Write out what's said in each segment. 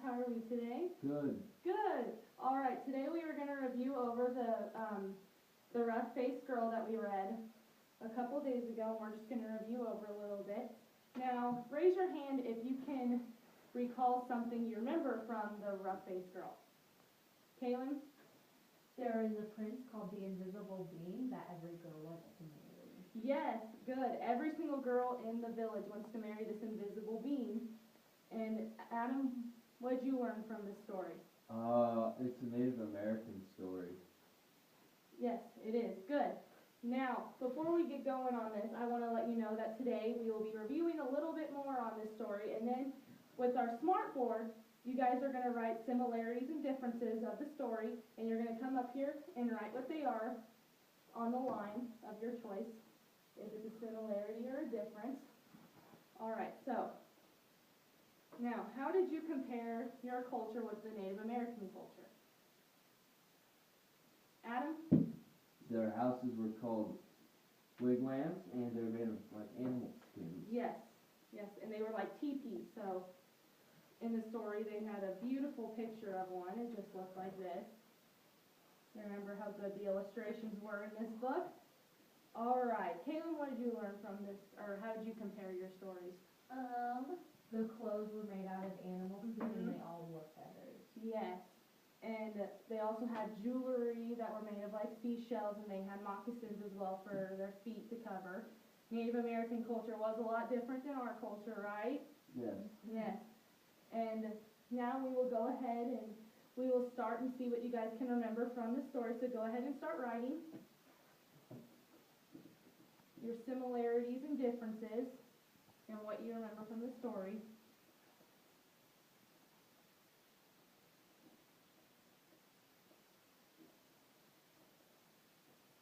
How are we today? Good. Good. All right. Today we are going to review over the rough-faced girl that we read a couple days ago. And we're just going to review over a little bit. Now, raise your hand if you can recall something you remember from the rough-faced girl. Kaylin? There is a prince called the Invisible Being that every girl wants to marry. Yes, good. Every single girl in the village wants to marry this invisible being. And Adam, what did you learn from this story? It's a Native American story. Yes, it is. Good. Now, before we get going on this, I want to let you know that today we will be reviewing a little bit more on this story, and then with our smart board, you guys are going to write similarities and differences of the story, and you're going to come up here and write what they are on the line of your choice, if it's a similarity or a difference. All right, so now, how did you compare your culture with the Native American culture? Adam? Their houses were called wigwams, and they're made of like animal skins. Yes, yes, and they were like teepees. So in the story, they had a beautiful picture of one. It just looked like this. Remember how good the illustrations were in this book? All right, Kaylin, what did you learn from this, or how did you compare your stories? The clothes were made out of animal skin and they all wore feathers. Yes, and they also had jewelry that were made of like seashells, and they had moccasins as well for their feet to cover. Native American culture was a lot different than our culture, right? Yes. Yes. And now we will go ahead and we will start and see what you guys can remember from the story. So go ahead and start writing your similarities and differences and what you remember from the story.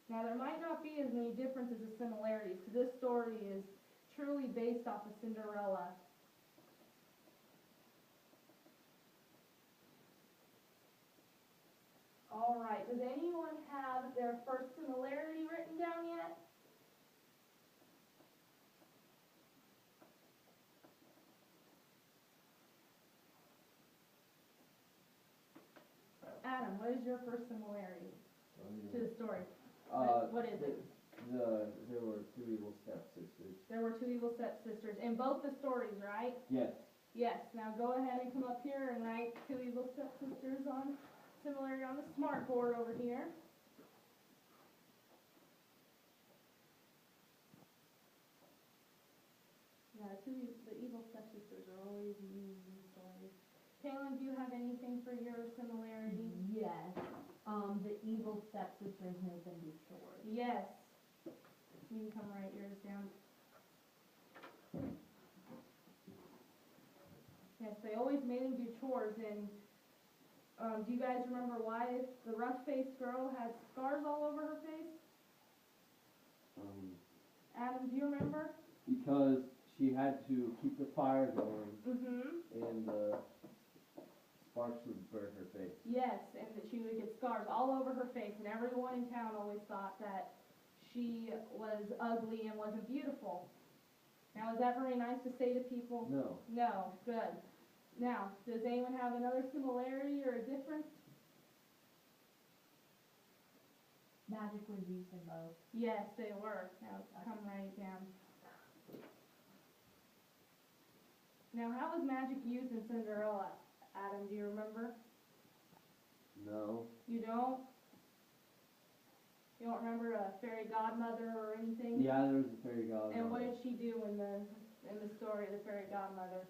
Now there might not be as many differences as similarities, because this story is truly based off of Cinderella. All right, does anyone have their first similarity written down yet? Adam, what is your first similarity to the story? What is it? There were two evil stepsisters. There were two evil stepsisters in both the stories, right? Yes. Yes. Now go ahead and come up here and write two evil stepsisters on similarity on the smart board over here. Yeah, the evil stepsisters are always mean in stories. Kaylin, do you have anything for your similarity? Yes. The evil stepsisters made them do chores. Yes. You can come write yours down. Yes, they always made them do chores, and do you guys remember why the rough-faced girl had scars all over her face? Adam, do you remember? Because she had to keep the fire going, Mm-hmm. and the sparks would burn her face. Yes, and that she would get scars all over her face, and everyone in town always thought that she was ugly and wasn't beautiful. Now, is that very nice to say to people? No. No, good. Now, does anyone have another similarity or a difference? Magic was used in both. Yes, they were. Now, come write it down. Now, how was magic used in Cinderella? Adam, do you remember? No. You don't? You don't remember a fairy godmother or anything? Yeah, there was a fairy godmother. And what did she do in the story, the fairy godmother?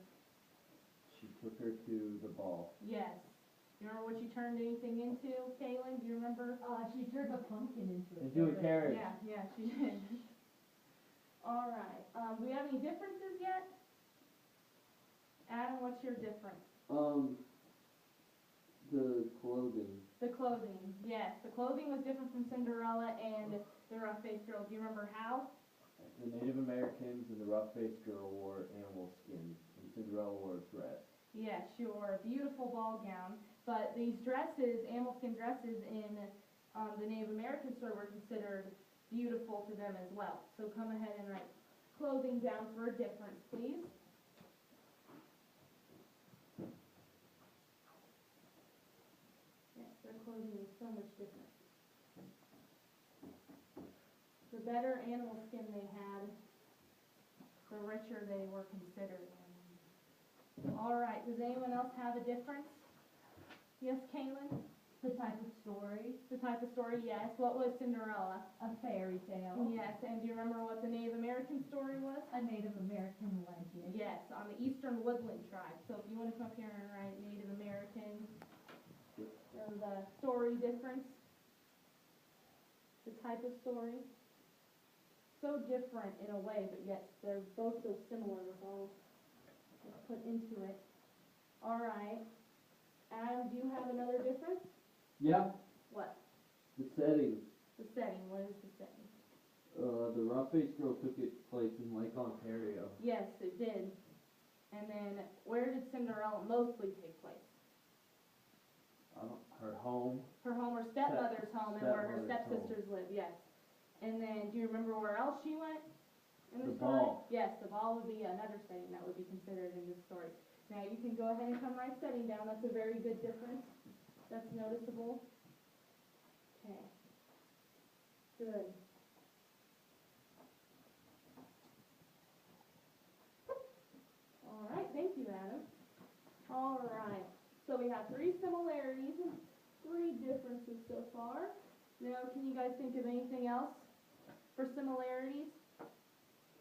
She took her to the ball. Yes. You remember what she turned anything into, Kaylin? Do you remember? She turned a pumpkin into a carriage. Yeah, she did. All right. Do we have any differences yet? Adam, what's your difference? The clothing. The clothing, yes. The clothing was different from Cinderella and the rough-faced girl. Do you remember how? The Native Americans and the rough-faced girl wore animal skins, and Cinderella wore a dress. Yes, she wore a beautiful ball gown, but these dresses, animal skin dresses in the Native American story were considered beautiful to them as well. So come ahead and write clothing down for a difference, please. Their clothing was so much different. The better animal skin they had, the richer they were considered. All right, does anyone else have a difference? Yes, Kaylin? The type of story, The type of story, yes. What was Cinderella? a fairy tale, Yes, and do you remember what the Native American story was? a Native American legend. Yes, on the Eastern Woodland tribe. So if you want to come up here and write Native American, or the story difference, the type of story. So different in a way, but yet they're both so similar with all that's put into it. All right. Adam, do you have another difference? Yeah, What? the setting. The setting. What is the setting? The rough-faced girl took its place in Lake Ontario. Yes, it did. And then where did Cinderella mostly take place? Her home. Her home, her stepmother's home, and where her stepmother's home. stepsisters live, yes. And then, do you remember where else she went in the The story? ball. Yes, the ball would be another setting that would be considered in this story. Now, you can go ahead and come write setting down. That's a very good difference. That's noticeable. Okay. Good. All right, thank you, Adam. All right, so we have 3 similarities and 3 differences so far. Now, can you guys think of anything else for similarities?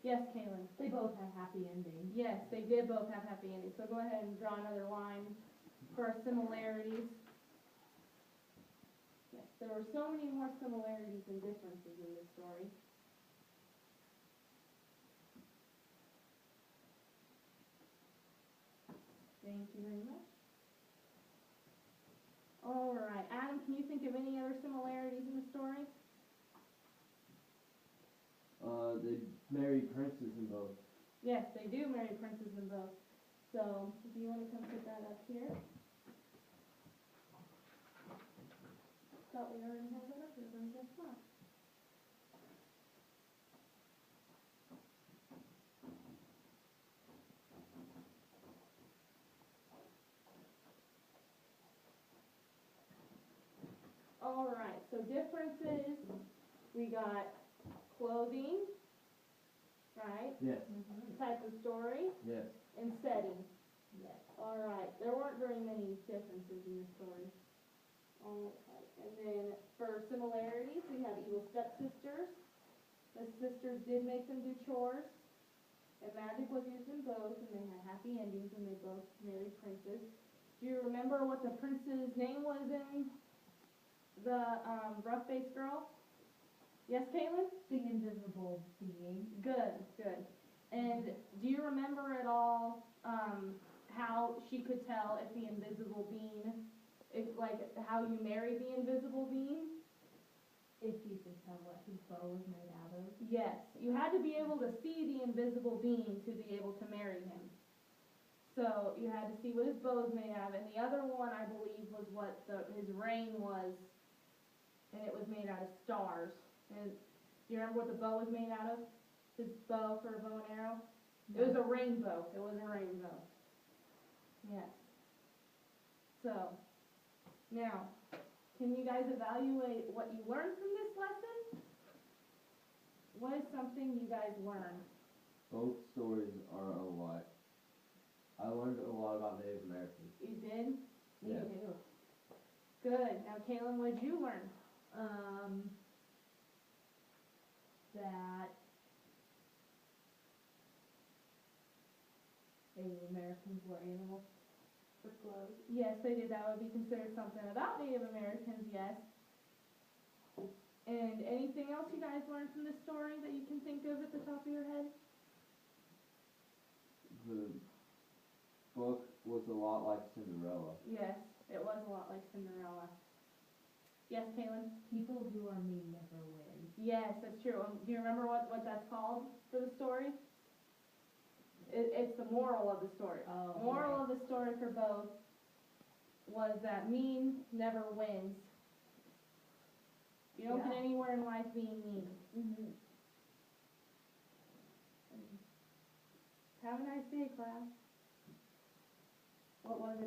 Yes, Kaylin? They both have happy endings. Yes, they did both have happy endings, so go ahead and draw another line for our similarities. Yes, there were so many more similarities than differences in this story. Thank you very much. All right, Adam, can you think of any other similarities in the story? They married princes in both. Yes, they do marry princes in both. So, if you want to come put that up here. Thought we already had that up here, but I guess not. All right, so differences, we got clothing, right? Yes. Type of story, Yes. and setting. Yes. All right, there weren't very many differences in this story. All right, and then for similarities, we have evil stepsisters. The sisters did make them do chores, and magic was used in both, and they had happy endings, and they both married princes. Do you remember what the prince's name was in the rough-faced girl? Yes, Caitlin? The invisible being. Good, good. And do you remember at all how she could tell if the invisible being, like how you marry the invisible being? If you could tell what his bow was made out of. Yes, you had to be able to see the invisible being to be able to marry him. So you had to see what his bow was made out of, and the other one I believe was what his ring was, and it was made out of stars. And do you remember what the bow was made out of? His bow for a bow and arrow? No. It was a rainbow. It was a rainbow. Yes. So, now, can you guys evaluate what you learned from this lesson? What is something you guys learned? Both stories are alike. I learned a lot about Native Americans. You did? Me Yes. too. Good. Now, Kaylin, what did you learn? That Native Americans were animals for clothes. Yes, they did. That would be considered something about Native Americans, yes. And anything else you guys learned from this story that you can think of at the top of your head? The book was a lot like Cinderella. Yes, it was a lot like Cinderella. Yes, Kaylin? People who are mean never win. Yes, that's true. Do you remember what that's called for the story? It's the moral of the story. Oh, Moral okay. of the story for both was that mean never wins. You don't Yeah. get anywhere in life being mean. Mm-hmm. Have a nice day, class. What was it?